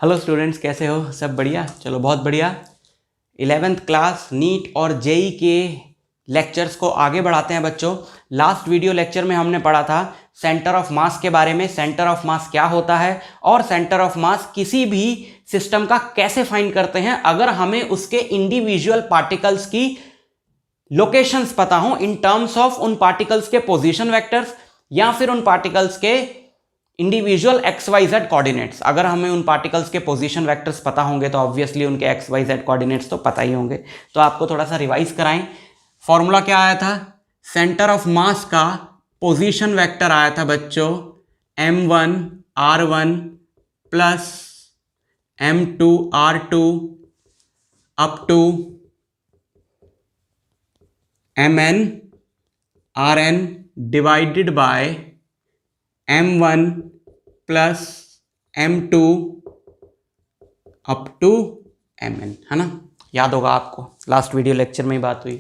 Hello students, कैसे हो? सब बढ़िया? चलो बहुत बढ़िया। 11th क्लास नीट और जेई के लेक्चर्स को आगे बढ़ाते हैं बच्चों। लास्ट वीडियो लेक्चर में हमने पढ़ा था सेंटर ऑफ मास के बारे में। सेंटर ऑफ मास क्या होता है और सेंटर ऑफ मास किसी भी सिस्टम का कैसे फाइंड करते हैं अगर हमें उसके इंडिविजुअल पार्टिकल्स की लोकेशंस पता हो इन टर्म्स ऑफ उन पार्टिकल्स के पोजीशन वेक्टर्स या फिर उन पार्टिकल्स के individual X Y Z coordinates. अगर हमें उन पार्टिकल्स के पोजीशन वेक्टर्स पता होंगे तो ऑब्वियसली उनके एक्स वाई जेड कोऑर्डिनेट्स तो पता ही होंगे। तो आपको थोड़ा सा रिवाइज कराएं। फॉर्मूला क्या आया था? सेंटर ऑफ मास का पोजीशन वेक्टर आया था बच्चों m1 r1 plus m2 r2 up to mn rn divided by m1 plus m2 up to mn, है ना? याद होगा आपको, लास्ट वीडियो लेक्चर में ही बात हुई।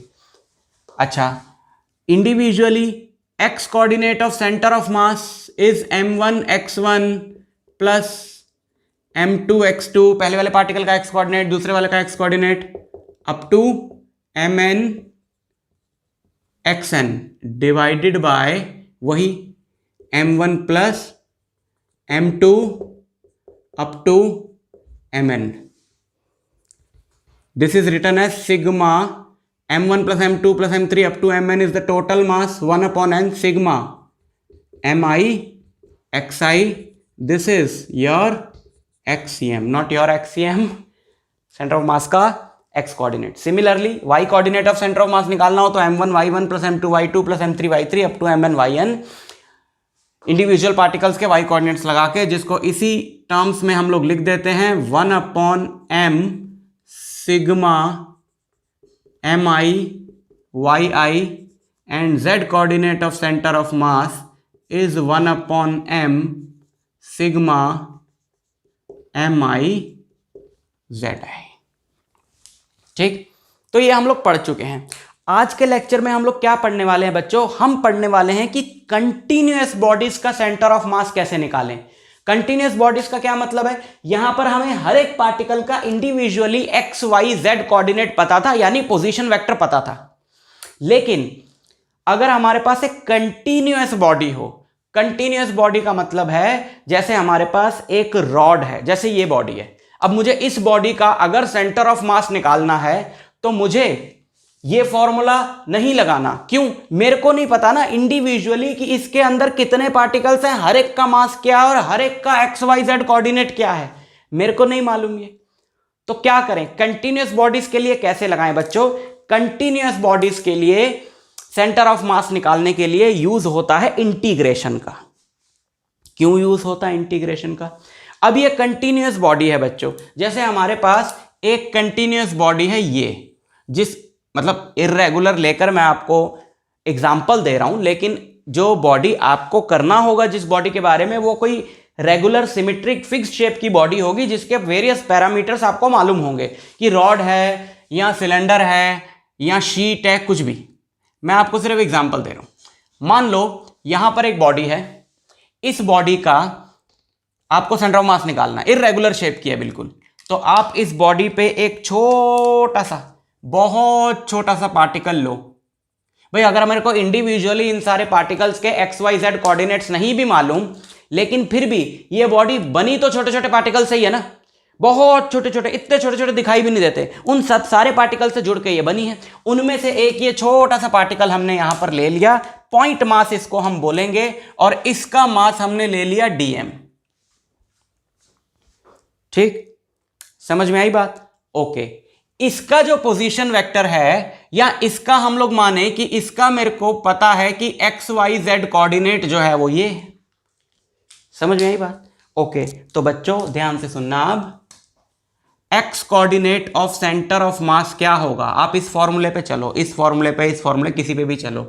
अच्छा, individually x coordinate of centre of mass is m1 x1 plus m2 x2। पहले वाले पार्टिकल का x कोऑर्डिनेट, दूसरे वाले का x coordinate up to mn xn divided by वही m1 plus m2 up to mn। This is written as sigma m1 plus m2 plus m3 up to mn is the total mass 1 upon n sigma mi xi। This is your xcm, not your xcm, centre of mass का x coordinate. Similarly y coordinate of centre of mass निकालना हो तो m1 y1 plus m2 y2 plus m3 y3 up to mn yn। Individual particles के y coordinates लगा के, जिसको इसी terms में हम लोग लिख देते हैं 1 upon m sigma mi yi and z coordinate of centre of mass is 1 upon m sigma mi zi। ठीक, तो ये हम लोग पढ़ चुके हैं। आज के लेक्चर में हम लोग क्या पढ़ने वाले हैं बच्चों? हम पढ़ने वाले हैं कि कंटिन्यूअस बॉडीज का सेंटर ऑफ मास कैसे निकालें। कंटिन्यूअस बॉडीज का क्या मतलब है? यहां पर हमें हर एक पार्टिकल का individually X Y Z coordinate पता था, यानी पोजीशन वेक्टर पता था। लेकिन अगर हमारे पास एक कंटिन्यूअस बॉडी हो, कंटिन्यूअस बॉडी का मतलब है जैसे हमारे पास एक रॉड है, जैसे ये बॉडी है। अब मुझे इस बॉडी का अगर सेंटर ऑफ मास निकालना है तो मुझे ये फॉर्मूला नहीं लगाना। क्यों? मेरे को नहीं पता ना इंडिविजुअली कि इसके अंदर कितने पार्टिकल्स हैं, हर एक का मास क्या है और हर एक का एक्स वाई जेड कोऑर्डिनेट क्या है, मेरे को नहीं मालूम ये। तो क्या करें? कंटिन्यूअस बॉडीज के लिए कैसे लगाएं बच्चों? कंटिन्यूअस बॉडीज के लिए सेंटर ऑफ मास निकालने के लिए यूज होता है इंटीग्रेशन का। क्यों यूज होता है इंटीग्रेशन का? अब ये कंटिन्यूअस बॉडी है बच्चों, जैसे हमारे पास एक कंटिन्यूअस बॉडी है, ये जिस मतलब इर्रेगुलर लेकर मैं आपको एग्जांपल दे रहा हूं, लेकिन जो बॉडी आपको करना होगा जिस बॉडी के बारे में, वो कोई रेगुलर सिमेट्रिक फिक्स्ड शेप की बॉडी होगी जिसके वेरियस पैरामीटर्स आपको मालूम होंगे कि रॉड है या सिलेंडर है या शीट है, कुछ भी। मैं आपको सिर्फ एग्जांपल दे रहा हूं। मान लो यहां पर एक बॉडी है, इस बॉडी का आपको सेंटर ऑफ मास निकालना है, इर्रेगुलर शेप की है बिल्कुल। तो आप इस बॉडी पे एक छोटा सा, बहुत छोटा सा पार्टिकल लो। भाई अगर मेरे को इंडिविजुअली इन सारे पार्टिकल्स के एक्स वाई जेड कोऑर्डिनेट्स नहीं भी मालूम, लेकिन फिर भी ये बॉडी बनी तो छोटे छोटे पार्टिकल से ही है ना, बहुत छोटे छोटे, इतने छोटे छोटे दिखाई भी नहीं देते, उन सब सारे पार्टिकल से जुड़ के ये बनी है। उनमें से एक ये छोटा सा पार्टिकल हमने यहां पर ले लिया, पॉइंट मास इसको हम बोलेंगे, और इसका मास हमने ले लिया dm। ठीक, समझ में आई बात? ओके, इसका जो पोजीशन वेक्टर है, या इसका हम लोग माने कि इसका मेरे को पता है कि एक्स वाई जेड कोऑर्डिनेट जो है वो ये है। समझ में आई बात? ओके, तो बच्चों ध्यान से सुनना। अब x coordinate of centre of मास क्या होगा? आप इस फॉर्मूले पे चलो, इस फॉर्मूले पे, इस फॉर्मूले, किसी पे भी चलो।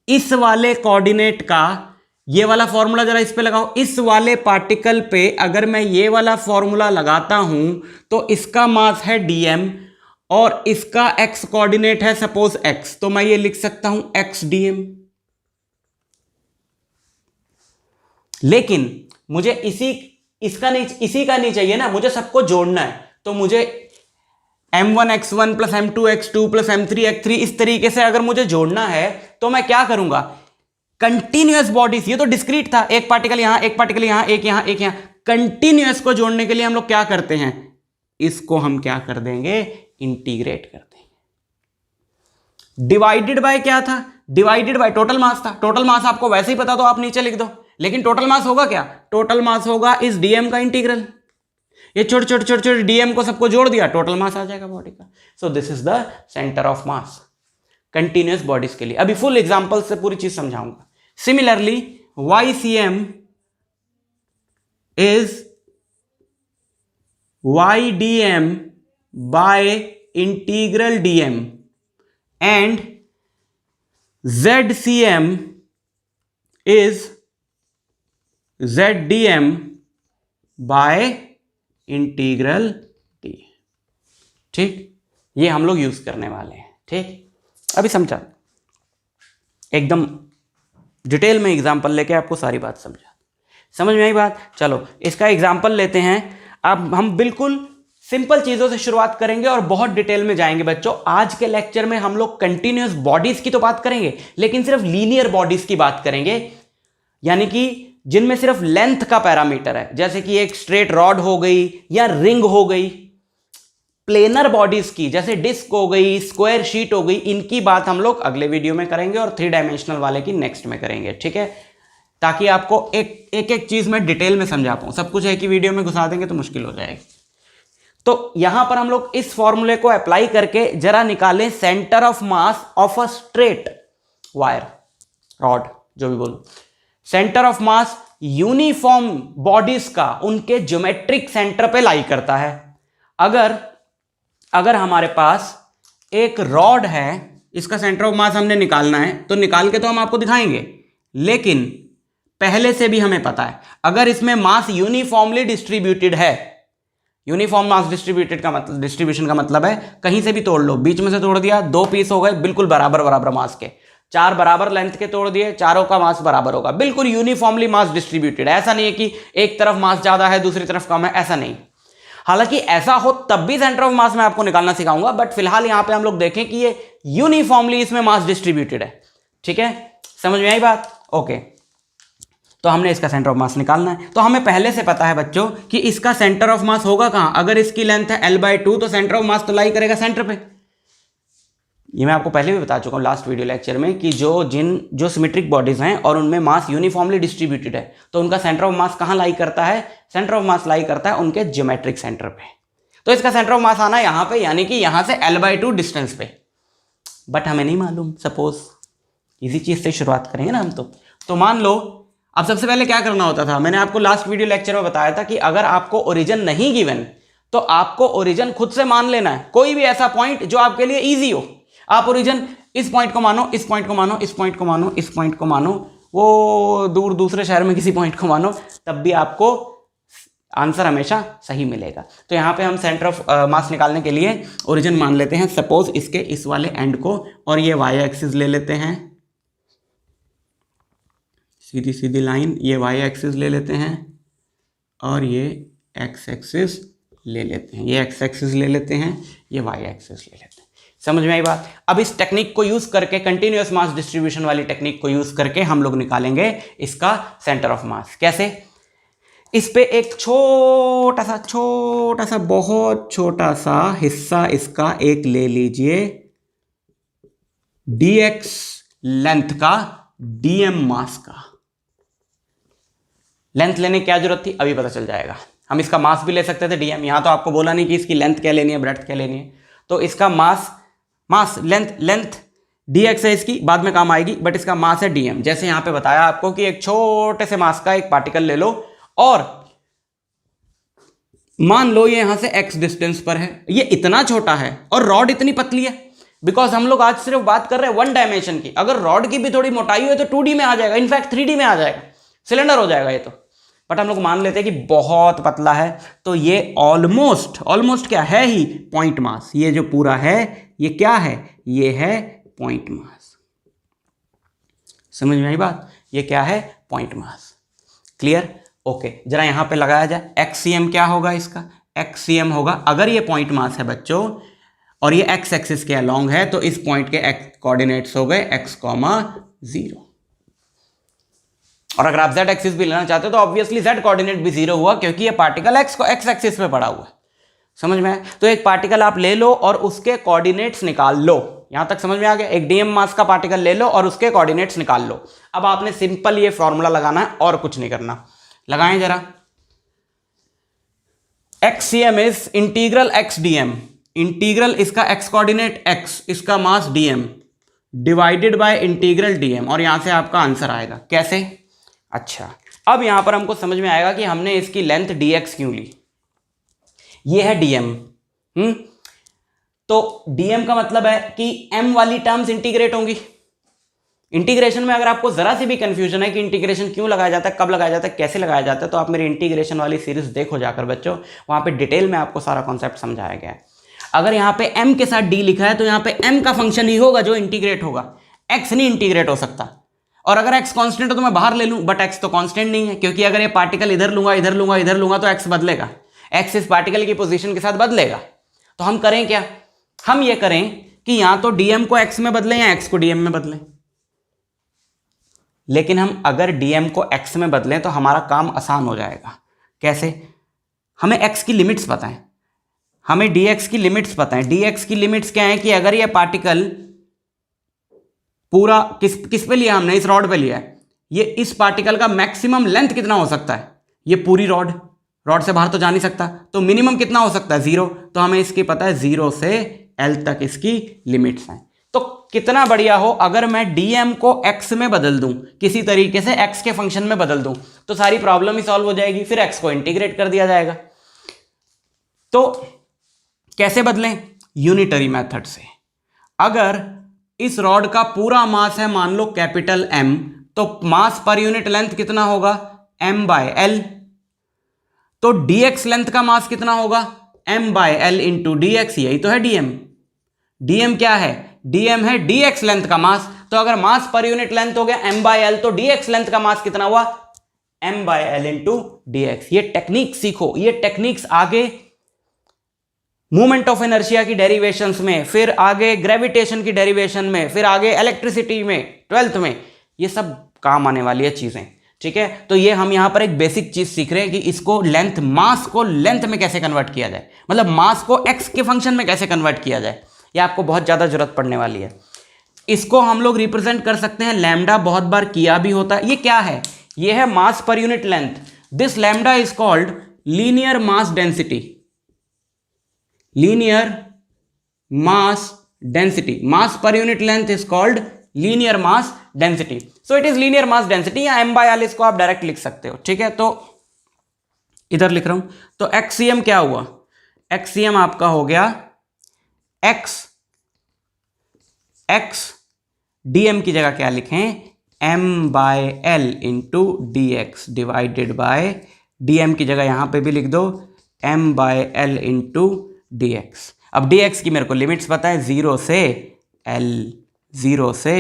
इस वाले कोऑर्डिनेट का ये वाला फॉर्मूला जरा इस पे लगाओ। इस वाले पार्टिकल पे अगर मैं ये वाला फॉर्मूला लगाता हूं तो इसका मास है dm और इसका x कोऑर्डिनेट है सपोज x, तो मैं ये लिख सकता हूं x dm। लेकिन मुझे इसका नहीं, इसी का नहीं चाहिए ना, मुझे सबको जोड़ना है। तो मुझे m1x1 plus m2x2 plus m3x3 इस तरीके से अगर मुझे जोड़ना है तो मैं क्या करूंगा, कंटिन्यूअस बॉडीज, ये तो डिस्क्रीट था, एक पार्टिकल यहां, एक पार्टिकल यहां, एक यहां, एक यहां, कंटिन्यूअस को जोड़ने के लिए हम लोग क्या करते हैं, इसको हम क्या कर देंगे, इंटीग्रेट कर देंगे। डिवाइडेड बाय क्या था, डिवाइडेड बाय टोटल मास था। टोटल मास आपको वैसे ही पता तो आप नीचे लिख दो, लेकिन टोटल मास होगा क्या, टोटल मास होगा इस डीएम का इंटीग्रल। ये छोटे छोटे छोटे छोटे डीएम को सबको जोड़ दिया, टोटल मास आ जाएगा बॉडी का। So this is the centre of mass continuous bodies के लिए। अभी फुल एग्जांपल से पूरी चीज समझाऊंगा। Similarly YCM is YDM by integral DM and ZCM is ZDM by integral D। ठीक, ये हम लोग यूज करने वाले हैं। ठीक, अभी समझा, एकदम डिटेल में एग्जांपल लेके आपको सारी बात समझ में आई बात। चलो इसका एग्जांपल लेते हैं। अब हम बिल्कुल सिंपल चीजों से शुरुआत करेंगे और बहुत डिटेल में जाएंगे बच्चों। आज के लेक्चर में हम लोग कंटिन्यूअस बॉडीज की तो बात करेंगे, लेकिन सिर्फ लीनियर बॉडीज की बात करेंगे, यानी कि जिनमें सिर्फ लेंथ का पैरामीटर है, जैसे कि एक स्ट्रेट रॉड हो गई या रिंग हो गई। प्लेनर बॉडीज की जैसे डिस्क हो गई, स्क्वायर शीट हो गई, इनकी बात हम लोग अगले वीडियो में करेंगे और 3 डायमेंशनल वाले की नेक्स्ट में करेंगे। ठीक है, ताकि आपको एक चीज में डिटेल में समझा पाऊं। सब कुछ एक ही वीडियो में घुसा देंगे तो मुश्किल हो जाएगी। तो यहां पर हम लोग इस फॉर्मूले को अप्लाई करके जरा निकालें centre of mass of a straight wire, rod, जो भी बोलो। Centre of mass uniform bodies का उनके ज्योमेट्रिक सेंटर पे लाई करता है। अगर हमारे पास एक रॉड है, इसका सेंटर ऑफ मास हमने निकालना है, तो निकाल के तो हम आपको दिखाएंगे, लेकिन पहले से भी हमें पता है अगर इसमें मास यूनिफॉर्मली डिस्ट्रीब्यूटेड है, यूनिफॉर्म मास डिस्ट्रीब्यूटेड का मतलब, डिस्ट्रीब्यूशन का मतलब है कहीं से भी तोड़ लो, बीच में से तोड़ दिया, 2 पीस हो गए बिल्कुल बराबर बराबर मास के, 4 बराबर लेंथ के तोड़ दिए, चारों का मास बराबर होगा, बिल्कुल यूनिफॉर्मली मास डिस्ट्रीब्यूटेड। ऐसा नहीं है कि एक तरफ मास ज्यादा है दूसरी तरफ कम है, ऐसा नहीं। हालांकि ऐसा हो तब भी सेंटर ऑफ मास मैं आपको निकालना सिखाऊंगा, बट फिलहाल यहां पे हम लोग देखें कि ये यूनिफॉर्मली इसमें मास डिस्ट्रीब्यूटेड है। ठीक है, समझ में आई बात। ओके, तो हमने इसका सेंटर ऑफ मास निकालना है। तो हमें पहले से पता है बच्चों कि इसका सेंटर ऑफ मास होगा कहां, अगर इसकी लेंथ है L/2 तो सेंटर ऑफ मास तो लाई करेगा सेंटर पे। ये मैं आपको पहले भी बता चुका हूं लास्ट वीडियो लेक्चर में कि जो सिमेट्रिक बॉडीज हैं और उनमें मास यूनिफॉर्मली डिस्ट्रीब्यूटेड है, तो उनका सेंटर ऑफ मास कहां लाई करता है, सेंटर ऑफ मास लाई करता है उनके ज्योमेट्रिक सेंटर पे। तो इसका सेंटर ऑफ मास आना यहां पे, यानी कि यहां से L/2 डिस्टेंस पे। बट हमें नहीं मालूम, सपोज इसी चीज से शुरुआत करेंगे ना हम। तो मान लो अब सबसे पहले क्या करना होता था, मैंने आपको लास्ट वीडियो लेक्चर में बताया था कि अगर आपको ओरिजिन नहीं गिवन तो आपको ओरिजिन खुद से मान लेना है, कोई भी ऐसा पॉइंट जो आपके लिए इजी हो। आप ओरिजिन इस पॉइंट को मानो, इस पॉइंट को मानो, इस पॉइंट को मानो, इस पॉइंट को मानो, वो दूर दूसरे शहर में किसी पॉइंट को मानो, तब भी आपको आंसर हमेशा सही मिलेगा। तो यहाँ पे हम सेंटर ऑफ मास निकालने के लिए ओरिजिन मान लेते हैं, सपोज इसके इस वाले एंड को, और ये वाई एक्सिस ले लेते हैं, सीधी सीधी लाइन, ये वाई एक्सिस ले लेते हैं और ये एक्स एक्सिस ले लेते हैं, ये एक्स एक्सिस ले लेते हैं, ये वाई एक्सिस ले लेते हैं। समझ में आई बात। अब इस टेक्निक को यूज करके, कंटिन्यूअस मास डिस्ट्रीब्यूशन वाली टेक्निक को यूज करके हम लोग निकालेंगे इसका सेंटर ऑफ मास। कैसे, इस पे एक छोटा सा बहुत छोटा सा हिस्सा इसका एक ले लीजिए, dx लेंथ का dm मास का। लेंथ लेने की क्या जरूरत थी, अभी पता चल जाएगा। हम इसका मास भी ले सकते थे dm, यहां तो आपको बोला नहीं कि इसकी लेंथ क्या लेनी है, ब्रेड्थ क्या लेनी है। तो इसका मास लेंथ dx है, इसकी बाद में काम आएगी, बट इसका मास है dm। जैसे यहां पे बताया आपको कि एक छोटे से मास का एक पार्टिकल ले लो और मान लो ये यहां से x डिस्टेंस पर है, ये इतना छोटा है और रॉड इतनी पतली है, बिकॉज हम लोग आज सिर्फ बात कर रहे हैं 1 डायमेंशन की। अगर रॉड की भी थोड़ी मोटाई हो तो 2D में आ जाएगा, इनफैक्ट 3D में आ जाएगा, सिलेंडर हो जाएगा ये तो। बट हम लोग मान लेते हैं कि बहुत पतला है, तो ये ऑलमोस्ट क्या है ही पॉइंट मास। ये जो पूरा है ये क्या है, ये है पॉइंट मास। समझ में आई बात, ये क्या है, पॉइंट मास। क्लियर। ओके, जरा यहां पे लगाया जाए, एक्ससीएम क्या होगा इसका, एक्ससीएम होगा, अगर ये पॉइंट मास है बच्चों और ये एक्स एक्सिस के अलोंग है तो इस पॉइंट के कोऑर्डिनेट्स हो गए x, 0। और अगर आप z एक्सिस भी लेना चाहते हो तो ऑब्वियसली z कोऑर्डिनेट भी 0 हुआ, क्योंकि ये पार्टिकल x एक्सिस पे पड़ा हुआ है। समझ में आया? तो एक पार्टिकल आप ले लो और उसके कोऑर्डिनेट्स निकाल लो। यहां तक समझ में आ गया? एक डीएम मास का पार्टिकल ले लो और उसके कोऑर्डिनेट्स निकाल लो। अब आपने सिंपल ये फॉर्मूला लगाना है और कुछ नहीं करना। लगाएं जरा। XCM is integral x DM, integral इसका एक्स कोऑर्डिनेट x, इसका mass dm divided by integral dm, और यहां से आपका आंसर आएगा। कैसे? अच्छा, अब यहां पर हमको समझ में आएगा कि हमने इसकी लेंथ dx क्यों ली। ये है dm, तो dm का मतलब है कि m वाली टर्म्स इंटीग्रेट होंगी। इंटीग्रेशन में अगर आपको जरा सी भी कंफ्यूजन है कि इंटीग्रेशन क्यों लगाया जाता है, कब लगाया जाता है, कैसे लगाया जाता है, तो आप मेरी इंटीग्रेशन वाली सीरीज देखो जाकर बच्चों, वहां पे डिटेल में आपको सारा कॉन्सेप्ट समझाया गया है। अगर यहां पे m के साथ d लिखा है तो यहां पे m का फंक्शन ही होगा जो इंटीग्रेट होगा, x नहीं इंटीग्रेट हो सकता। और अगर x कांस्टेंट है तो मैं बाहर ले लूं, बट x तो कांस्टेंट नहीं है, क्योंकि अगर ये पार्टिकल इधर लूंगा इधर लूंगा इधर लूंगा तो x बदलेगा, x इस पार्टिकल की पोजीशन के साथ बदलेगा। तो हम करें क्या, हम ये करें कि या तो dm को x में बदलें या x को dm में बदलें। लेकिन हम अगर dm को x में बदलें तो हमारा काम आसान हो जाएगा। कैसे? हमें x की लिमिट्स पता है, हमें dx की लिमिट्स पता है। dx की लिमिट्स क्या है कि अगर ये पार्टिकल पूरा किस पे लिया हमने, इस रॉड पे लिया है, ये इस पार्टिकल का मैक्सिमम लेंथ कितना हो सकता है, ये पूरी रॉड से बाहर तो जा नहीं सकता, तो मिनिमम कितना हो सकता है 0। तो हमें इसकी पता है 0 से l तक इसकी लिमिट्स हैं। तो कितना बढ़िया हो अगर मैं dm को x में बदल दूं, किसी तरीके से x के फंक्शन में बदल दूं, तो सारी प्रॉब्लम ही सॉल्व हो जाएगी, फिर x को इंटीग्रेट कर दिया जाएगा। तो कैसे बदलें? यूनिटरी मेथड से। अगर इस रॉड का पूरा मास है मान लो कैपिटल M, तो मास पर यूनिट लेंथ कितना होगा, m/l। तो dx लेंथ का मास कितना होगा, m/l इंटू dx, यही तो है dm। dm क्या है, dm है dx लेंथ का मास। तो अगर मास पर यूनिट लेंथ हो गया m/l, तो dx लेंथ का मास कितना हुआ, m/l इंटू dx। ये टेक्निक सीखो, ये टेक्निक्स आगे मूवमेंट ऑफ इनर्शिया की डेरिवेशंस में, फिर आगे ग्रेविटेशन की डेरिवेशन में, फिर आगे इलेक्ट्रिसिटी में 12th में, ये सब काम आने वाली है चीजें। ठीक है, तो ये हम यहां पर एक बेसिक चीज सीख रहे हैं कि इसको लेंथ, मास को लेंथ में कैसे कन्वर्ट किया जाए, मतलब मास को एक्स के फंक्शन में कैसे कन्वर्ट किया जाए, ये आपको बहुत ज्यादा जरूरत पड़ने वाली है। इसको हम लोग रिप्रेजेंट कर सकते हैं, लैम्डा बहुत बार किया भी होता है। ये क्या है, ये है mass per unit length. This lambda is called linear mass density, linear mass density. Mass per unit length is called linear mass density. So it is linear mass density, या m/l इसको आप डायरेक्ट लिख सकते हो। ठीक है, तो इधर लिख रहा हूं, तो एक्ससीएम क्या हुआ, एक्ससीएम आपका हो गया x dm की जगह क्या लिखें, m/l into dx divided by, dm की जगह यहां पे भी लिख दो m/l इंटू dx। अब dx की मेरे को लिमिट्स पता है, 0 से l, 0 से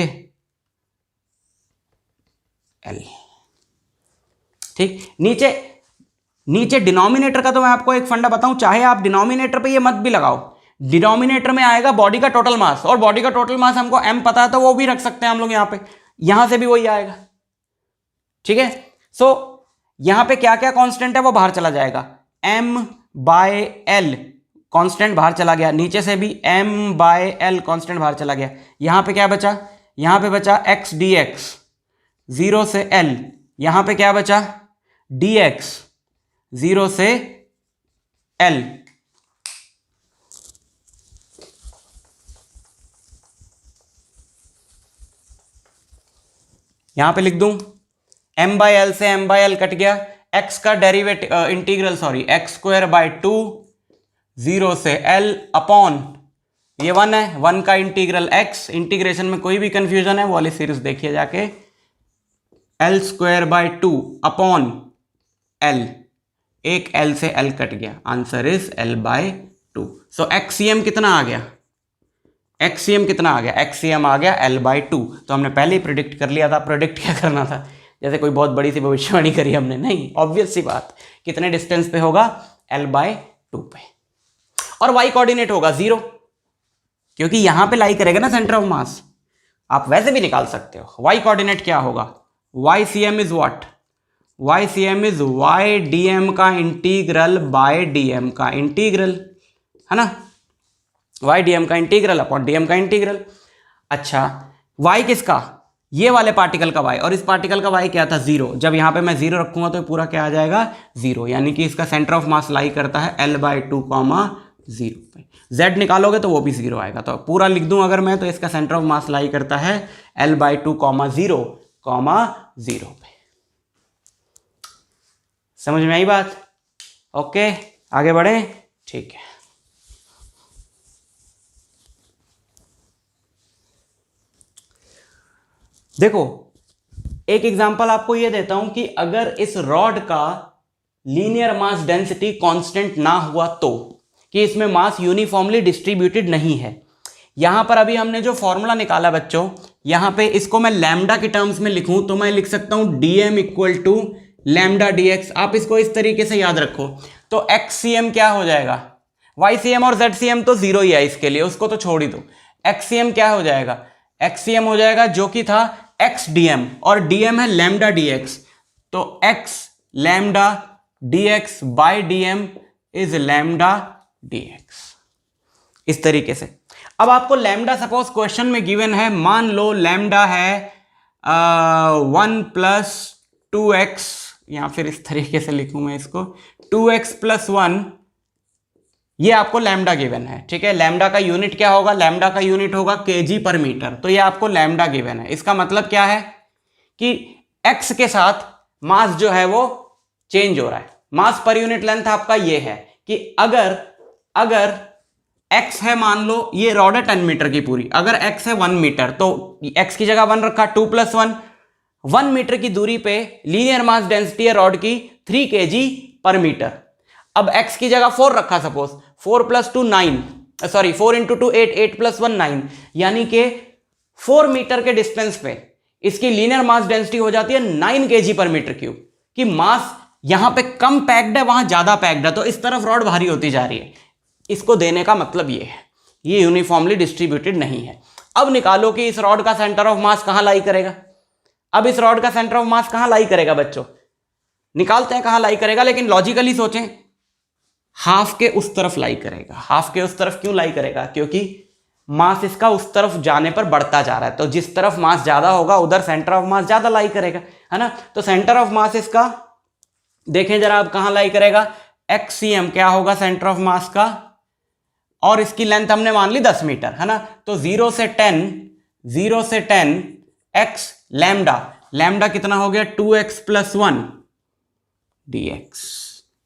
l। ठीक, नीचे डिनोमिनेटर का तो मैं आपको एक फंडा बताऊं, चाहे आप डिनोमिनेटर पे ये मत भी लगाओ, डिनोमिनेटर में आएगा बॉडी का टोटल मास, और बॉडी का टोटल मास हमको m पता है तो वो भी रख सकते हैं हम लोग यहां पे, यहां से भी वही आएगा। ठीक है, सो यहां पे क्या क्या कांस्टेंट है वो बाहर चला जाएगा, m/l कांस्टेंट बाहर चला गया, नीचे से भी m/l कांस्टेंट बाहर चला गया। यहां पे क्या बचा, यहां पे बचा x dx 0 से l, यहां पे क्या बचा dx 0 से l। यहां पे लिख दूं m/l से m/l कट गया, x का डेरिवेटिव इंटीग्रल x²/2 0 से l अपॉन, ये 1 है, 1 का इंटीग्रल x। इंटीग्रेशन में कोई भी कंफ्यूजन है वो वाली सीरीज देखिए जाके, l²/2 अपॉन l, एक l से l कट गया, आंसर इज l/2। सो एक्ससीएम कितना आ गया, एक्ससीएम कितना आ गया, एक्ससीएम आ गया l/2। तो हमने पहले ही प्रिडिक्ट कर लिया था, प्रिडिक्ट क्या करना था, जैसे कोई बहुत बड़ी सी भविष्यवाणी करी हमने, नहीं, ऑब्वियस सी बात, कितने डिस्टेंस पे होगा, L/2 पे। और y कोऑर्डिनेट होगा 0, क्योंकि यहां पे लाई करेगा ना सेंटर ऑफ मास। आप वैसे भी निकाल सकते हो। y कोऑर्डिनेट क्या होगा, YCM is what, YCM is y dm का इंटीग्रल बाय dm का इंटीग्रल, है ना, y dm का इंटीग्रल अपॉन dm का इंटीग्रल। अच्छा, y किसका, ये वाले पार्टिकल का y, और इस पार्टिकल का y क्या था, 0। जब यहां पे मैं 0 रखूंगा तो पूरा क्या आ जाएगा, 0, यानी कि इसका सेंटर ऑफ मास लाई करता है L/2, 0 पे। z निकालोगे तो वो भी 0 आएगा, तो पूरा लिख दूं अगर मैं, तो इसका सेंटर ऑफ मास लाई करता है L/2, 0 पे। समझ में आई बात? ओके, आगे बढ़े, ठीक है। देखो, एक एग्जांपल आपको ये देता हूं कि अगर इस रॉड का लीनियर मास डेंसिटी कांस्टेंट ना हुआ तो, कि इसमें मास यूनिफॉर्मली डिस्ट्रीब्यूटेड नहीं है। यहां पर अभी हमने जो फॉर्मूला निकाला बच्चों, यहां पे इसको मैं लैम्डा के टर्म्स में लिखूं तो मैं लिख सकता हूं dm equal to lambda dx। आप इसको इस तरीके से याद रखो, तो xcm क्या हो जाएगा, ycm और zcm तो 0 ही है इसके लिए, उसको तो छोड़ ही दो। xcm क्या हो जाएगा, xcm हो जाएगा जो कि था x dm, और dm है लैम्डा dx, तो x lambda dx by dm is lambda dx। इस तरीके से अब आपको लैम्डा सपोज क्वेश्चन में गिवन है, मान लो लैम्डा है 1 + 2x, या फिर इस तरीके से लिखूं मैं इसको 2x + 1, ये आपको लैम्डा गिवन है, ठीक है। लैम्डा का यूनिट क्या होगा, लैम्डा का यूनिट होगा kg/मीटर, तो ये आपको लैम्डा गिवन है। इसका मतलब क्या है कि x के साथ मास जो है वो चेंज हो रहा है। मास पर यूनिट लेंथ आपका ये है कि अगर x है, मान लो ये रॉड है 10 मीटर की पूरी, अगर x है 1 मीटर तो x की जगह 1 रखा, 2 + 1, 1 मीटर की दूरी पे लीनियर मास डेंसिटी है रॉड की 3 kg/मीटर। अब x की जगह 4 रखा, सपोज 4 + 2 9, सॉरी 4 × 2 8, 8 + 1 9, यानी कि 4 मीटर के डिस्टेंस पे इसकी लीनियर मास डेंसिटी हो जाती है 9 kg/m3, कि मास यहां पे कम पैक्ड है, वहां ज्यादा पैक्ड है, तो इस तरफ रॉड भारी होती जा रही है। इसको देने का मतलब ये है, ये यूनिफॉर्मली डिस्ट्रीब्यूटेड नहीं है। अब निकालो कि इस रॉड का सेंटर ऑफ मास कहां लाई करेगा। अब इस रॉड का सेंटर ऑफ मास कहां लाई करेगा बच्चों, निकालते हैं कहां लाई करेगा, लेकिन लॉजिकली सोचें, हाफ के उस तरफ लाई करेगा। हाफ के उस तरफ क्यों लाई करेगा, क्योंकि मास इसका उस तरफ जाने पर बढ़ता जा रहा है, तो जिस तरफ मास ज्यादा होगा उधर सेंटर ऑफ मास ज्यादा लाई करेगा, है ना। तो सेंटर ऑफ मास इसका देखें जरा, आप कहां लाई करेगा, xcm क्या होगा सेंटर ऑफ मास का, और इसकी लेंथ हमने मान ली 10 मीटर, है ना। तो 0 से 10 x लैम्डा, लैम्डा कितना हो गया, 2x + 1 dx।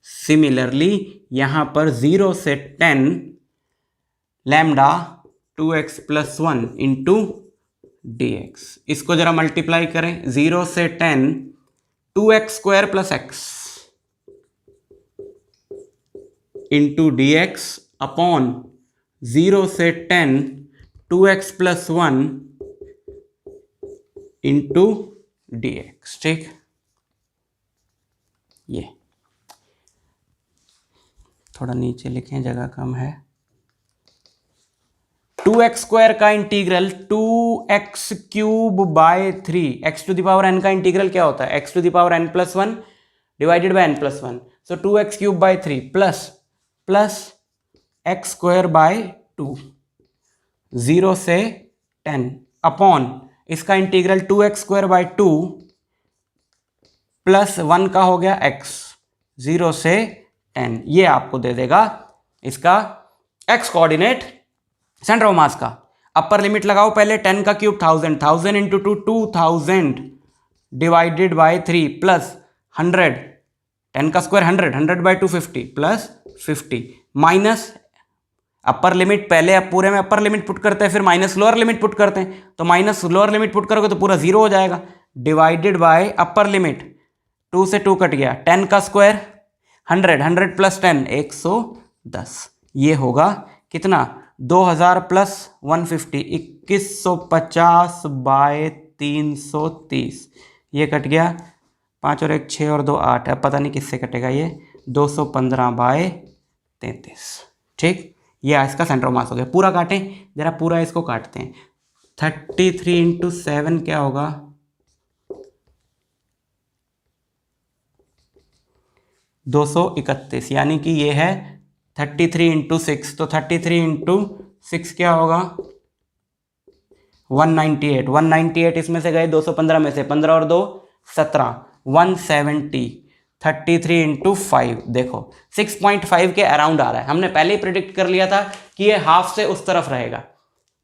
सिमिलरली यहां पर 0 से 10 लैम्डा 2x + 1 इंटू dx। इसको जरा मल्टीप्लाई करें, 0 से 10 2x² + x into dx upon 0 से 10 2x + 1 इंटू dx, ठीक। ये थोड़ा नीचे लिखें, जगह कम है। 2x² का इंटीग्रल 2x³/3, x⁴ का इंटीग्रल क्या होता है, x⁴n+1 divided by n+1, so 2x³/3 plus x²/2, 0 से 10 अपॉन इसका इंटीग्रल 2x²/2 + 1 का हो गया x, 0 से 10, ये आपको दे देगा इसका x coordinate centre of mass का। अपर लिमिट लगाओ पहले, 10 का cube 1000, 1000 into 2 2000 divided by 3 plus 100, 10 का square 100, 100/2 50 plus 50 minus upper limit, पहले अब पूरे में अपर लिमिट पुट करते हैं, फिर माइनस लोअर लिमिट पुट करते हैं, तो माइनस लोअर लिमिट पुट करोगे तो पूरा 0 हो जाएगा, डिवाइडेड बाय अपर लिमिट, 2 से 2 कट गया, 10 का स्क्वायर 100, 100 + 10 110, ये होगा कितना, 2000 + 150 2150/330, ये कट गया, 5 और 1 6 और 2 8, अब पता नहीं किससे कटेगा ये, 215/33। ठीक, ये इसका सेंटर ऑफ मास हो गया। पूरा काटें जरा, पूरा इसको काटते हैं। 33 × 7 क्या होगा, 231, यानी कि ये है 33 × 6, तो 33 × 6 क्या होगा, 198। 198 इसमें से गए 215 में से, 15 और 2 17, 170। 33 × 5 देखो 6.5 के अराउंड आ रहा है। हमने पहले ही प्रिडिक्ट कर लिया था कि ये हाफ से उस तरफ रहेगा।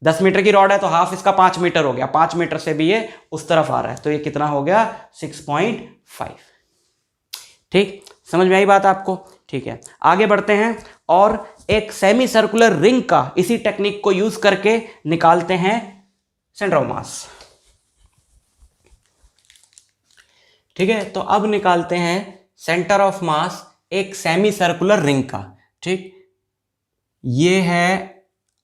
10 मीटर की रॉड है तो हाफ इसका 5 मीटर हो गया, 5 मीटर से भी ये उस तरफ आ रहा है, तो ये कितना हो गया, 6.5। ठीक, समझ में आई बात आपको? ठीक है, आगे बढ़ते हैं और एक सेमी सर्कुलर रिंग का इसी टेक्निक को यूज करके निकालते हैं सेंटर ऑफ मास। ठीक है, तो अब निकालते हैं सेंटर ऑफ मास एक सेमी सर्कुलर रिंग का। ठीक, ये है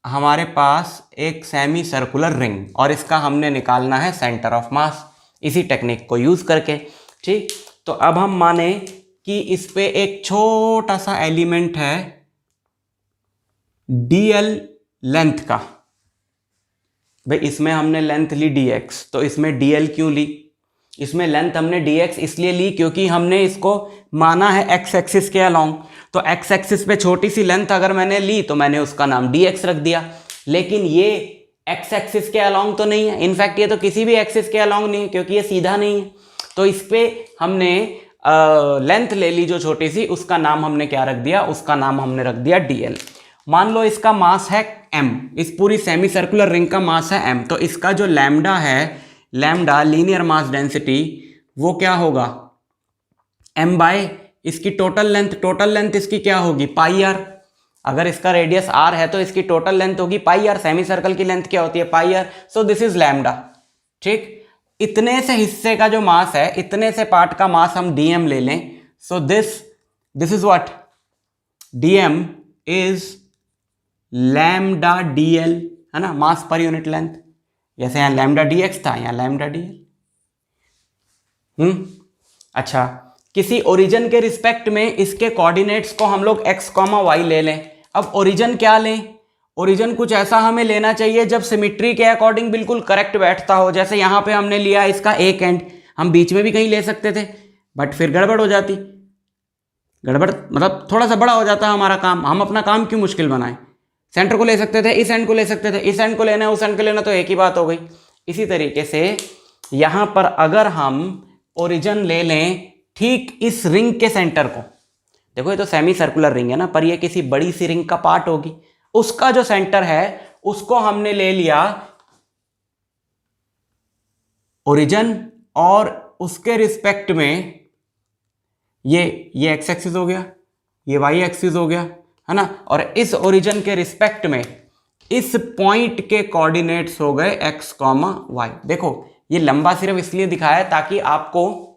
हमारे पास एक सेमी सर्कुलर रिंग और इसका हमने निकालना है सेंटर ऑफ मास इसी टेक्निक को यूज करके। ठीक, तो अब हम माने कि इस पे एक छोटा सा एलिमेंट है dl लेंथ का। भाई इसमें हमने लेंथ ली dx, तो इसमें dl क्यों ली? इसमें लेंथ हमने dx इसलिए ली क्योंकि हमने इसको माना है x एक्सिस के अलोंग। तो x एक्सिस पे छोटी सी लेंथ अगर मैंने ली तो मैंने उसका नाम dx रख दिया। लेकिन ये x एक्सिस के अलोंग तो नहीं है, इनफैक्ट ये तो किसी भी एक्सिस के अलोंग नहीं है क्योंकि ये सीधा नहीं है। तो इस पे हमने लेंथ ले ली जो छोटी सी, उसका नाम हमने क्या रख दिया, उसका नाम हमने रख दिया dl। मान लो इसका मास है m, इस पूरी सेमी सर्कुलर रिंग का मास है m, तो इसका जो लैम्डा है, लैम्डा लीनियर मास डेंसिटी, वो क्या होगा, m बाय इसकी टोटल लेंथ इसकी क्या होगी, पाई आर। अगर इसका रेडियस r है तो इसकी टोटल लेंथ होगी पाई आर। सेमी सर्कल की लेंथ क्या होती है, pi r. So this is lambda. ठीक, इतने से हिस्से का जो मास है, इतने से पार्ट का मास हम dm ले लें। सो this is what, dm is lambda dl, है ना, मास पर यूनिट लेंथ। जैसे यहां लैम्डा dx था, यहां लैम्डा dl। अच्छा, किसी ओरिजिन के रिस्पेक्ट में इसके कोऑर्डिनेट्स को हम लोग x, y ले लें। अब ओरिजिन क्या लें, ओरिजिन कुछ ऐसा हमें लेना चाहिए जब सिमिट्री के अकॉर्डिंग बिल्कुल करेक्ट बैठता हो। जैसे यहां पे हमने लिया इसका एक एंड, हम बीच में भी कहीं ले सकते थे बट फिर गड़बड़ हो जाती। गड़बड़ मतलब थोड़ा सा बड़ा हो जाता है हमारा काम, हम अपना काम क्यों मुश्किल बनाएं। सेंटर को ले सकते थे, इस एंड को ले सकते थे, इस एंड को लेना है, उस एंड को लेना, तो एक ही बात हो गई। इसी तरीके से यहां पर अगर हम ओरिजिन ले लें ठीक इस रिंग के सेंटर को, देखो ये तो सेमी सर्कुलर रिंग है ना, पर ये किसी बड़ी सी रिंग का पार्ट होगी, उसका जो सेंटर है उसको हमने ले लिया ओरिजिन और उसके रिस्पेक्ट में ये एक्स एक्सिस हो गया, ये वाई एक्सिस हो गया, है ना, और इस ओरिजिन के रिस्पेक्ट में इस पॉइंट के कोऑर्डिनेट्स हो गए x, y। देखो ये लंबा सिर्फ इसलिए दिखाया है ताकि आपको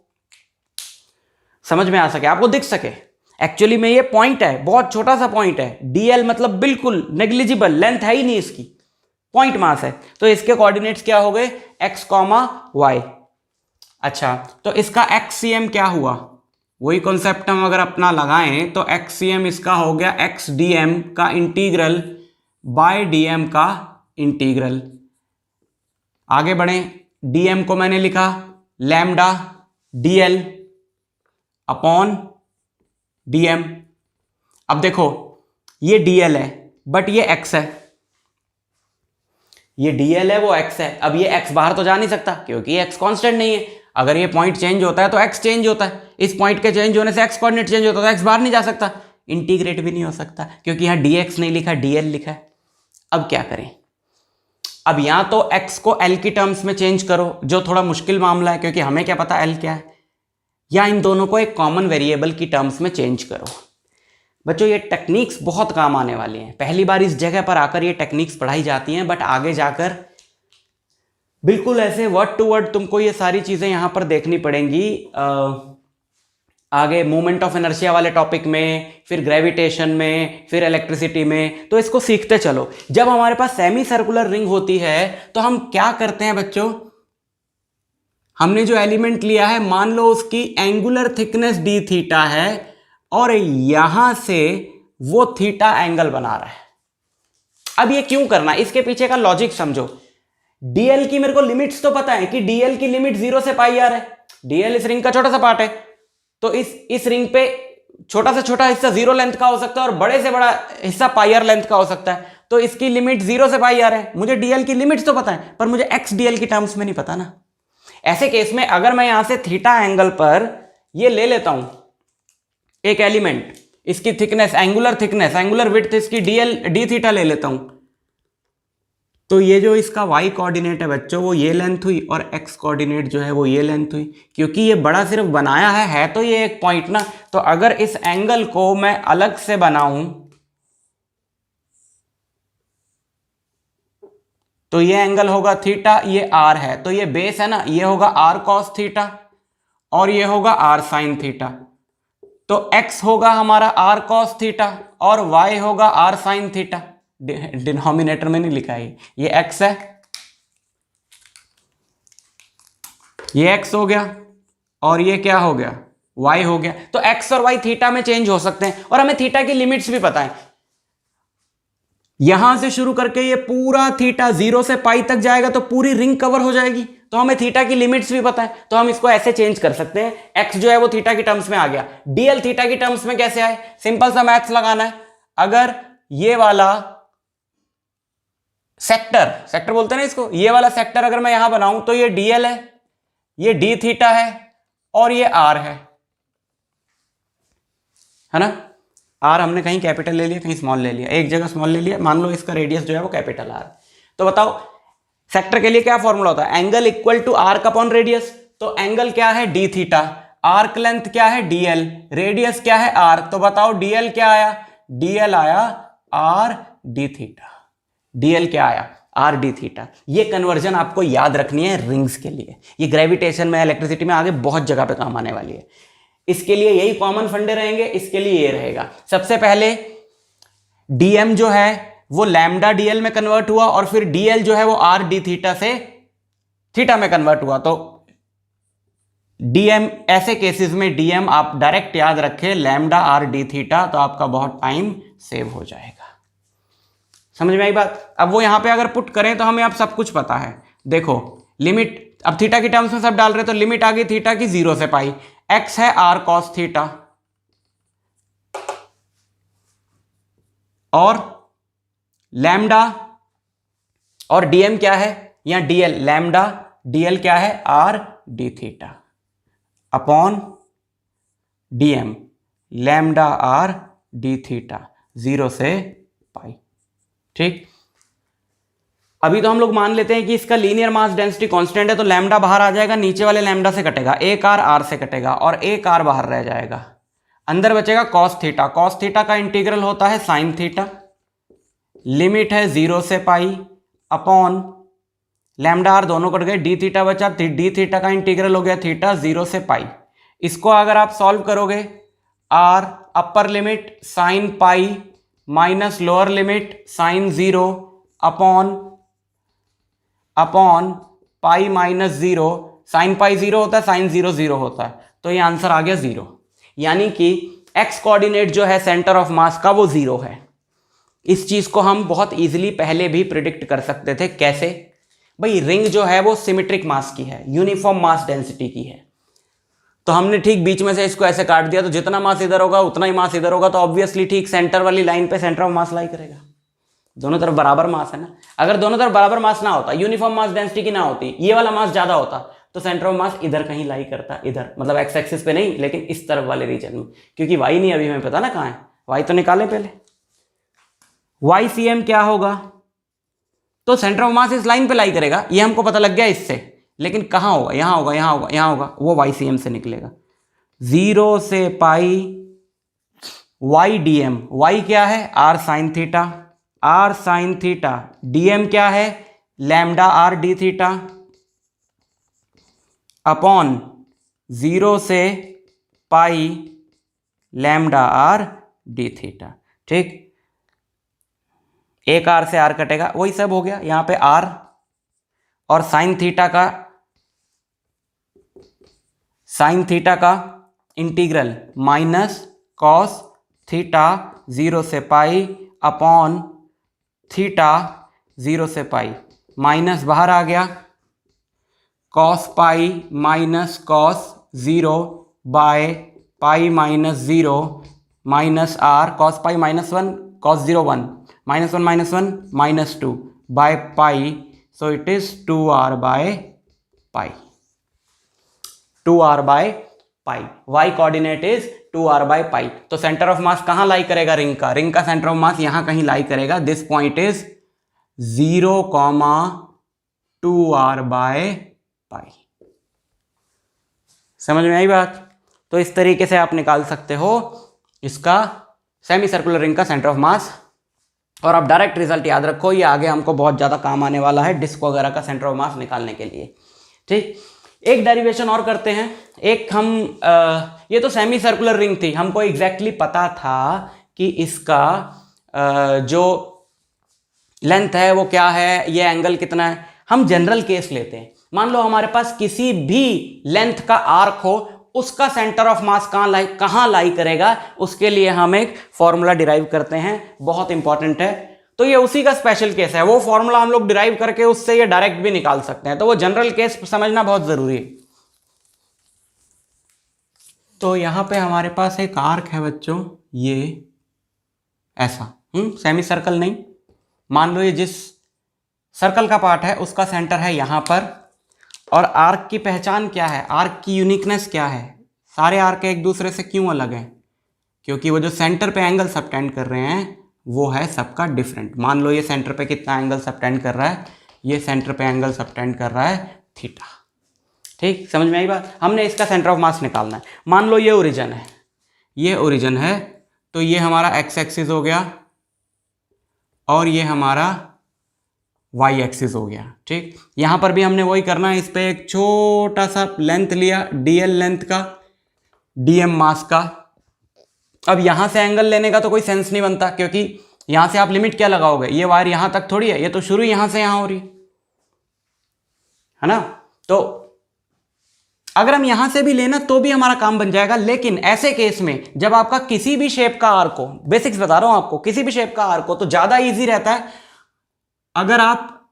समझ में आ सके, आपको दिख सके। एक्चुअली में ये पॉइंट है, बहुत छोटा सा पॉइंट है, dl मतलब बिल्कुल नेग्लिजिबल, लेंथ है ही नहीं इसकी, पॉइंट मास है। तो इसके कोऑर्डिनेट्स क्या हो गए, x, y। अच्छा, तो इसका xcm क्या हुआ, वही कॉन्सेप्ट हम अगर अपना लगाएं तो xcm इसका हो गया x dm का इंटीग्रल बाय dm का इंटीग्रल। आगे बढ़ें, dm को मैंने लिखा लैम्डा dl अपॉन dm। अब देखो ये dl है बट ये x है, ये dl है वो x है। अब ये x बाहर तो जा नहीं सकता क्योंकि ये x कांस्टेंट नहीं है। अगर ये पॉइंट चेंज होता है तो x चेंज होता है, इस पॉइंट के चेंज होने से x कोऑर्डिनेट चेंज होता है, तो x बाहर नहीं जा सकता, इंटीग्रेट भी नहीं हो सकता क्योंकि यहां dx नहीं लिखा, dl लिखा है। अब क्या करें, अब यहां तो x को l की टर्म्स में चेंज करो, जो थोड़ा मुश्किल मामला है क्योंकि हमें क्या पता l क्या है, या इन दोनों को एक कॉमन वेरिएबल की टर्म्स में चेंज करो। बच्चों ये टेक्निक्स बहुत काम आने वाली हैं, पहली बार इस जगह पर आकर ये टेक्निक्स पढ़ाई जाती हैं, बट आगे जाकर बिल्कुल ऐसे वर्ड टू वर्ड तुमको ये सारी चीजें यहां पर देखनी पड़ेंगी। आगे मोमेंट ऑफ इनर्शिया वाले टॉपिक में, फिर ग्रेविटेशन में, फिर इलेक्ट्रिसिटी में, तो इसको सीखते चलो। जब हमारे पास सेमी सर्कुलर रिंग होती है तो हम क्या करते हैं बच्चों, हमने जो एलिमेंट लिया है मान लो उसकी एंगुलर थिकनेस डी थीटा है और यहां से वो थीटा एंगल बना रहा है। अब ये क्यों करना, इसके पीछे का लॉजिक समझो। डीएल की मेरे को लिमिट्स तो पता है कि डीएल की लिमिट 0 से पाई आर है। डीएल इस रिंग का छोटा सा पार्ट है, तो इस रिंग पे छोटा से छोटा हिस्सा 0 लेंथ का हो सकता है और बड़े से बड़ा हिस्सा पाई आर लेंथ का हो सकता है। तो इसकी लिमिट 0 से पाई आर है। मुझे डीएल की लिमिट्स तो पता है पर मुझे एक्स डीएल की टर्म्स में नहीं पता ना। ऐसे केस में अगर मैं यहां से थीटा एंगल पर ये ले लेता हूं एक एलिमेंट, इसकी थिकनेस, एंगुलर विड्थ इसकी डी थीटा ले लेता हूं, तो ये जो इसका y कोऑर्डिनेट है बच्चों वो ये लेंथ हुई और x कोऑर्डिनेट जो है वो ये लेंथ हुई। क्योंकि ये बड़ा सिर्फ बनाया है तो ये एक पॉइंट ना, तो अगर इस एंगल को मैं अलग से बनाऊं तो ये एंगल होगा थीटा, ये r है तो ये बेस है ना, ये होगा r cos थीटा और ये होगा r sin थीटा। तो x होगा हमारा r cos थीटा और y होगा r sin थीटा। डिनोमिनेटर में नहीं लिखा है, ये x है, ये x हो गया और ये क्या हो गया, y हो गया। तो x और y थीटा में चेंज हो सकते हैं और हमें थीटा की लिमिट्स भी पता है। यहां से शुरू करके ये पूरा थीटा 0 से पाई तक जाएगा तो पूरी रिंग कवर हो जाएगी, तो हमें थीटा की लिमिट्स भी पता है। तो हम इसको ऐसे चेंज कर सकते हैं, x जो है वो थीटा की टर्म्स में आ गया, dl थीटा की टर्म्स में कैसे आए, सिंपल सा मैथ्स लगाना है। अगर ये वाला सेक्टर बोलते हैं ना इसको, ये वाला सेक्टर अगर मैं यहां बनाऊं तो ये dl है, ये d थीटा है और ये r है ना। r हमने कहीं कैपिटल ले लिया, कहीं स्मॉल ले लिया, एक जगह स्मॉल ले लिया, मान लो इसका रेडियस जो है वो कैपिटल r। तो बताओ सेक्टर के लिए क्या फॉर्मूला होता है, angle equal to arc upon radius. तो एंगल क्या है d थीटा, आर्क लेंथ क्या है dl, रेडियस क्या है r। तो बताओ dl क्या आया, dl आया r d थीटा, dl क्या आया आर डी थीटा। ये कन्वर्जन आपको याद रखनी है रिंग्स के लिए, ये ग्रेविटेशन में, इलेक्ट्रिसिटी में आगे बहुत जगह पे काम आने वाली है। इसके लिए यही कॉमन फंडे रहेंगे, इसके लिए ये रहेगा। सबसे पहले dm जो है वो लैम्डा dl में कन्वर्ट हुआ और फिर dl जो है वो आर डी थीटा से थीटा में कन्वर्ट हुआ। तो dm, ऐसे केसेस में dm आप डायरेक्ट याद रखें लैम्डा आर डी थीटा, तो आपका बहुत टाइम सेव हो जाएगा। समझ में आई बात। अब वो यहां पे अगर पुट करें तो हमें अब सब कुछ पता है। देखो लिमिट, अब थीटा की टर्म्स में सब डाल रहे तो लिमिट आ गई थीटा की 0 से पाई, x है r cos थीटा और लैम्डा, और dm क्या है या dl, लैम्डा dl क्या है r d theta upon dm lambda r d theta 0 से पाई। ठीक, अभी तो हम लोग मान लेते हैं कि इसका लीनियर मास डेंसिटी कांस्टेंट है, तो लैम्डा बाहर आ जाएगा, नीचे वाले लैम्डा से कटेगा, एक आर से कटेगा और एक आर बाहर रह जाएगा, अंदर बचेगा कॉस थीटा। कॉस थीटा का इंटीग्रल होता है साइन थीटा, लिमिट है 0 से पाई अपॉन लैम्डा आर दोनों कट गए, डी थीटा बचा, डी थीटा का इंटीग्रल हो गया थीटा 0 से पाई। इसको अगर आप सॉल्व करोगे, R upper limit sine pi minus lower limit sine 0 upon pi minus 0, sine pi 0 होता है, साइन 0 0 होता है, तो ये आंसर आ गया 0। यानी कि एक्स कोऑर्डिनेट जो है सेंटर ऑफ मास का वो 0 है। इस चीज को हम बहुत इजीली पहले भी प्रिडिक्ट कर सकते थे। कैसे भाई, रिंग जो है वो सिमेट्रिक मास की है, यूनिफॉर्म मास डेंसिटी की है, तो हमने ठीक बीच में से इसको ऐसे काट दिया, तो जितना मास इधर होगा उतना ही मास इधर होगा, तो ऑब्वियसली ठीक सेंटर वाली लाइन पे सेंटर ऑफ मास लाई करेगा। दोनों तरफ बराबर मास है ना। अगर दोनों तरफ बराबर मास ना होता, यूनिफॉर्म मास डेंसिटी की ना होती, ये वाला मास ज्यादा होता, तो सेंटर ऑफ मास इधर कहीं लाई करता, इधर मतलब एक्स एक्सिस पे नहीं, लेकिन इस तरफ वाले रीजन में, क्योंकि वाई नहीं अभी हमें पता ना कहाँ है, वाई तो निकालें पहले। वाई सी एम क्या होगा, तो सेंटर ऑफ मास इस लाइन पे लाई करेगा, ये हमको पता लग गया इससे, लेकिन कहाँ होगा, यहाँ होगा, यहाँ होगा, यहाँ होगा, वो वाई सी एम से निकलेगा 0 से pi Y D M. Y क्या है R sine theta, R sine theta, DM क्या है lambda R D theta upon 0 से pi lambda R D theta. ठीक, एक आर से आर कटेगा, वही सब हो गया। यहां पे आर और साइन थीटा का साइन थीटा का इंटीग्रल माइनस कॉस थीटा 0 से पाई अपॉन थीटा 0 से पाई, माइनस बाहर आ गया, cos pi minus cos 0 by pi minus 0 minus r, cos pi minus 1 cos 0 1 minus 1 minus 1 minus 2 by pi, so it is 2r by pi, 2r by pi, y coordinate is 2r by pi. तो centre of मास कहां लाई करेगा ring का centre of मास यहां कहीं लाई करेगा, this point is 0, 2r by पाई। समझ में आई बात? तो इस तरीके से आप निकाल सकते हो इसका सेमी सर्कुलर रिंग का सेंटर ऑफ मास। और अब डायरेक्ट रिजल्ट याद रखो, ये आगे हमको बहुत ज्यादा काम आने वाला है डिस्क वगैरह का सेंटर ऑफ मास निकालने के लिए। ठीक, एक डेरिवेशन और करते हैं। एक हम ये तो सेमी सर्कुलर रिंग थी, हमको एग्जैक्टली पता था कि इसका जो लेंथ है वो क्या है, ये एंगल कितना है। हम जनरल केस लेते हैं, मान लो हमारे पास किसी भी लेंथ का आर्क हो, उसका सेंटर ऑफ मास कहां लाई करेगा, उसके लिए हम एक फॉर्मूला डिराइव करते हैं, बहुत इंपॉर्टेंट है। तो ये उसी का स्पेशल केस है, वो फॉर्मूला हम लोग डिराइव करके उससे ये डायरेक्ट भी निकाल सकते हैं, तो वो जनरल केस समझना बहुत जरूरी है। तो यहां पे हमारे पास एक आर्क है बच्चों, ये ऐसा सेमी सर्कल नहीं, मान लो ये जिस सर्कल का पार्ट है उसका सेंटर है यहां पर। और आर्क की पहचान क्या है, आर्क की यूनिकनेस क्या है, सारे आर्क एक दूसरे से क्यों अलग हैं, क्योंकि वो जो सेंटर पे एंगल सबटेंड कर रहे हैं वो है सबका डिफरेंट। मान लो ये सेंटर पे कितना एंगल सबटेंड कर रहा है, ये सेंटर पे एंगल सबटेंड कर रहा है थीटा। ठीक, समझ में आई बात? हमने इसका सेंटर ऑफ मास निकालना है। मान लो ये ओरिजिन है, ये ओरिजिन है, तो ये हमारा एक्स एक्सिस हो गया और ये हमारा वाई एक्सिस हो गया। ठीक, यहां पर भी हमने वही करना है, इस पे एक छोटा सा लेंथ लिया, डीएल लेंथ का, डीएम मास का। अब यहां से एंगल लेने का तो कोई सेंस नहीं बनता, क्योंकि यहां से आप लिमिट क्या लगाओगे, ये वायर यहां तक थोड़ी है, ये तो शुरू यहां से यहां हो रही है ना। तो अगर हम यहां से भी लेना तो भी हमारा काम बन जाएगा, लेकिन ऐसे केस में जब आपका किसी भी शेप का आर्क हो, बेसिक्स बता रहा हूं आपको, किसी भी शेप का आर्क हो तो ज्यादा इजी रहता है अगर आप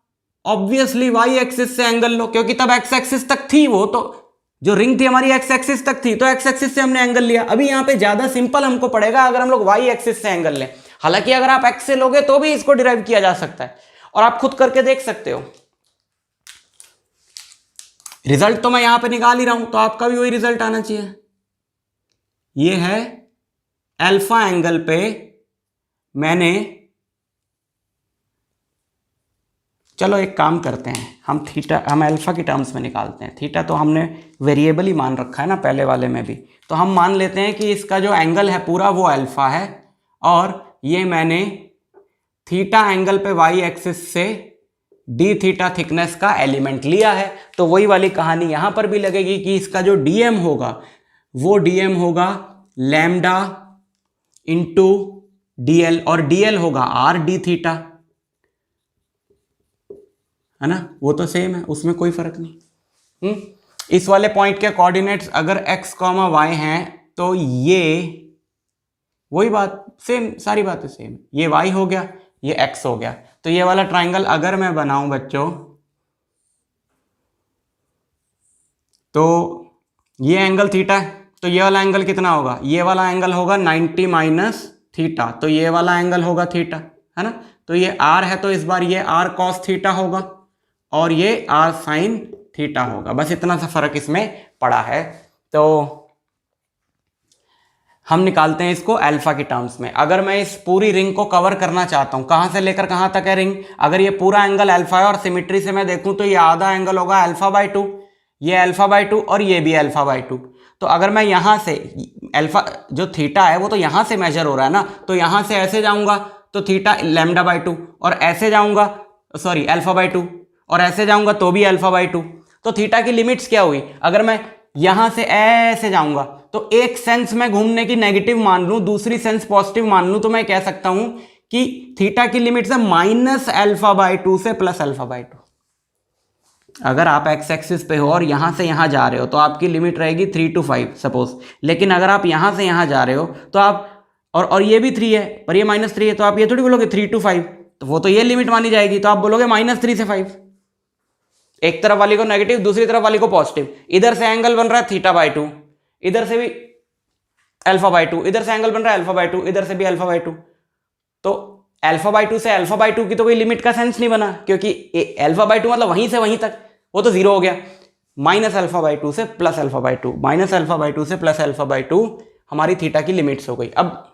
ऑब्वियसली वाई एक्सिस से एंगल लो, क्योंकि तब एक्स एक्सिस तक थी वो, तो जो रिंग थी हमारी एक्स एक्सिस तक थी, तो एक्स एक्सिस से हमने एंगल लिया। अभी यहां पे ज्यादा सिंपल हमको पड़ेगा अगर हम लोग वाई एक्सिस से एंगल लें। हालांकि अगर आप एक्स से लोगे तो भी इसको डिराइव किया जा सकता है, और आप खुद करके देख सकते हो। रिजल्ट तो मैं यहां पे निकाल ही रहा हूं, तो आपका भी वही रिजल्ट आना चाहिए। ये है अल्फा एंगल पे मैंने, चलो एक काम करते हैं, हम अल्फा की टर्म्स में निकालते हैं। थीटा तो हमने वेरिएबल ही मान रखा है ना पहले वाले में भी, तो हम मान लेते हैं कि इसका जो एंगल है पूरा वो अल्फा है, और ये मैंने थीटा एंगल पे वाई एक्सिस से डी थीटा थिकनेस का एलिमेंट लिया है। तो वही वाली कहानी यहां पर भी लगेगी कि इसका जो डीएम होगा वो डीएम होगा लैम्डा इंटू डीएल, और डीएल होगा आर डी थीटा, है ना, वो तो सेम है, उसमें कोई फर्क नहीं। इस वाले पॉइंट के कोऑर्डिनेट्स अगर x, y हैं तो ये वही बात, सेम सारी बातें सेम, ये y हो गया, ये x हो गया। तो ये वाला ट्राइंगल अगर मैं बनाऊं बच्चों, तो ये एंगल थीटा है, तो ये वाला एंगल कितना होगा, ये वाला एंगल होगा 90 माइनस थीटा, तो ये वाला एंगल होगा थीटा, है ना। तो ये r है, तो इस बार ये r cos थीटा होगा और ये r sin थीटा होगा, बस इतना सा फर्क इसमें पड़ा है। तो हम निकालते हैं इसको अल्फा की टर्म्स में। अगर मैं इस पूरी रिंग को कवर करना चाहता हूं, कहां से लेकर कहां तक है रिंग, अगर ये पूरा एंगल अल्फा है और सिमेट्री से मैं देखूं तो ये आधा एंगल होगा अल्फा बाय 2, ये अल्फा बाय 2 और ये भी अल्फा बाय 2। तो अगर मैं यहां से अल्फा जो थीटा है वो तो यहां से मेजर हो रहा है ना, तो यहां से ऐसे जाऊंगा तो थीटा लैम्डा बाय 2, और ऐसे जाऊंगा सॉरी अल्फा बाय 2, और ऐसे जाऊंगा तो भी अल्फा बाय 2। तो थीटा की लिमिट्स क्या हुई, अगर मैं यहां से ऐसे जाऊंगा तो एक सेंस में घूमने की नेगेटिव मान लूं, दूसरी सेंस पॉजिटिव मान लूं, तो मैं कह सकता हूं कि थीटा की लिमिट्स है माइनस अल्फा बाय 2 से प्लस अल्फा बाय 2। अगर आप एक्स एक्सिस पे हो और यहाँ से यहाँ जा रहे हो तो आपकी लिमिट रहेगी 3 to 5 सपोज। लेकिन अगर आप यहाँ से यहाँ जा रहे हो तो आप और ये भी 3 है पर ये -3 है, तो आप ये थोड़ी बोलोगे 3 to 5, तो वो तो ये लिमिट मानी जाएगी, तो आप बोलोगे -3 से 5। एक तरफ वाली को नेगेटिव, दूसरी तरफ वाली को पॉजिटिव। इधर से एंगल बन रहा है θ/2, इधर से भी α/2, इधर से एंगल बन रहा है α/2, इधर से भी α/2। तो α/2 से α/2 की तो कोई लिमिट का सेंस नहीं बना, क्योंकि α/2 मतलब वहीं से वहीं तक, वो तो जीरो हो गया। -α/2 से +α/2, -α/2 से +α/2 हमारी थीटा की लिमिट्स हो गई। अब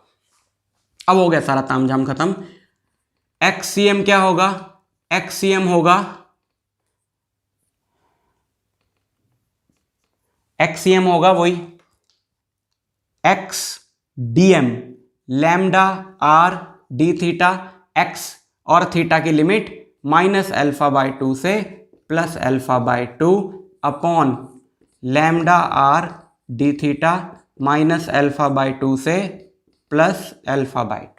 हो गया सारा तामझाम खत्म। XCM क्या होगा? XCM होगा, XCM होगा वही XDM, lambda r d theta, x और थीटा की लिमिट -α/2 से +α/2 upon lambda r d theta -α/2 से +α/2।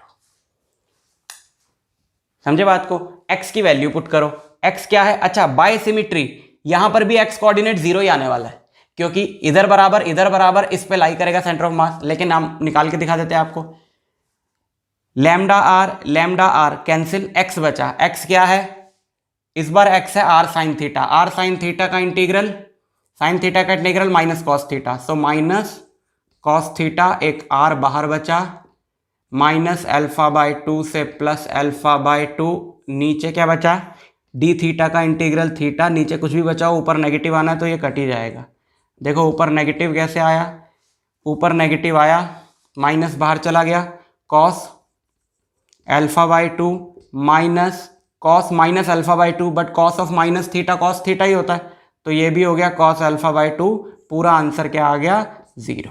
समझे बात को? x की वैल्यू पुट करो। x क्या है? अच्छा, बाय सिमिट्री यहां पर भी x कोऑर्डिनेट 0 ही आने वाला है, क्योंकि इधर बराबर इस पे लाई करेगा सेंटर ऑफ मास। लेकिन हम निकाल के दिखा देते हैं आपको। लैम्डा आर कैंसिल, x बचा। x क्या है? इस बार x है r sine theta. r sine theta का इंटीग्रल, साइन थीटा का integral minus cos theta, so minus cos theta, एक r बाहर बचा, -α/2 से +α/2, नीचे क्या बचा? d थीटा का इंटीग्रल थीटा, नीचे कुछ भी बचा, ऊपर नेगेटिव आना है तो ये कट ही जाएगा। देखो ऊपर नेगेटिव कैसे आया? ऊपर नेगेटिव आया, माइनस बाहर चला गया, cos α/2 minus cos -α/2, but cos of minus theta cos theta ही होता है, तो ये भी हो गया cos α/2। पूरा आंसर क्या आ गया? 0।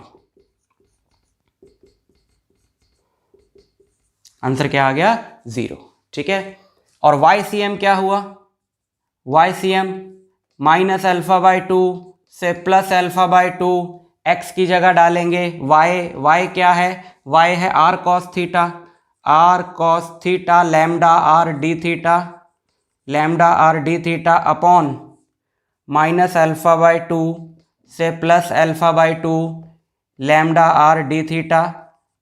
आंसर क्या आ गया? 0। ठीक है। और YCM क्या हुआ? YCM -α/2 से +α/2, x की जगह डालेंगे y क्या है? y है r cos theta, lambda r d theta upon -α/2 से +α/2 लैम्डा r d थीटा।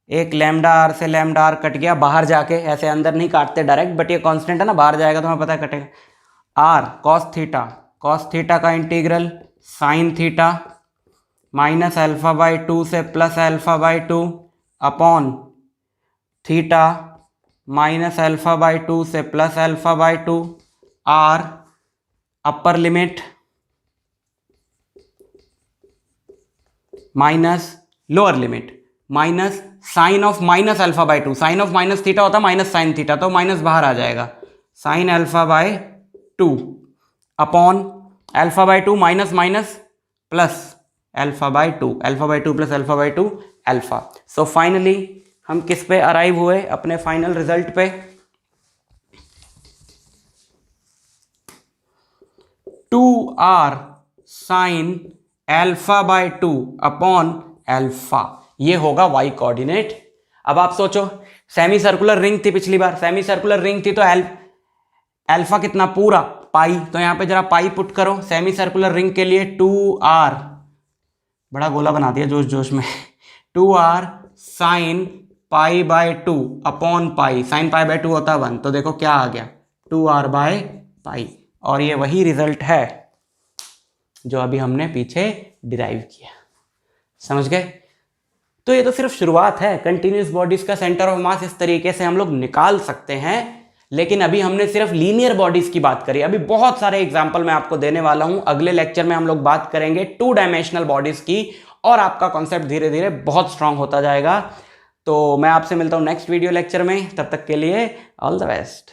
एक लैम्डा r से लैम्डा r कट गया बाहर जाके, ऐसे अंदर नहीं काटते डायरेक्ट, बट ये कांस्टेंट है ना, बाहर जाएगा तो हमें पता है कटेगा। r cos थीटा का इंटीग्रल साइन थीटा -α/2 से +α/2 अपॉन थीटा -α/2 से +α/2, r upper limit minus lower limit minus sine of -α/2, sine of minus theta होता है माइनस साइन थीटा, तो माइनस बाहर आ जाएगा, sine α/2 upon α/2 minus minus plus α/2 plus α/2 alpha. So finally हम किस पे अराइव हुए? अपने फाइनल रिजल्ट पे 2r साइन α/2 अपॉन अल्फा, ये होगा y कोऑर्डिनेट। अब आप सोचो, सेमी सर्कुलर रिंग थी पिछली बार, सेमी सर्कुलर रिंग थी तो अल्फा कितना? पूरा पाई, तो यहां पे जरा पाई पुट करो। सेमी सर्कुलर रिंग के लिए 2r, बड़ा गोला बना दिया जोश जोश में, 2r sign π/2 upon pi, sign π/2 होता है 1, तो देखो क्या आ गया 2r/π, और ये वही रिजल्ट है जो अभी हमने पीछे डिराइव किया। समझ गए? तो ये तो सिर्फ शुरुआत है। कंटिन्यूस बॉडीज का सेंटर ऑफ मास इस तरीके से हम लोग निकाल सकते हैं, लेकिन अभी हमने सिर्फ लीनियर बॉडीज की बात करी। अभी बहुत सारे एग्जांपल मैं आपको देने वाला हूं। अगले लेक्चर में हम लोग बात करेंगे 2 डायमेंशनल बॉडीज की, और आपका कॉन्सेप्ट धीरे धीरे बहुत स्ट्रांग होता जाएगा। तो मैं आपसे मिलता हूं नेक्स्ट वीडियो लेक्चर में, तब तक के लिए ऑल द बेस्ट।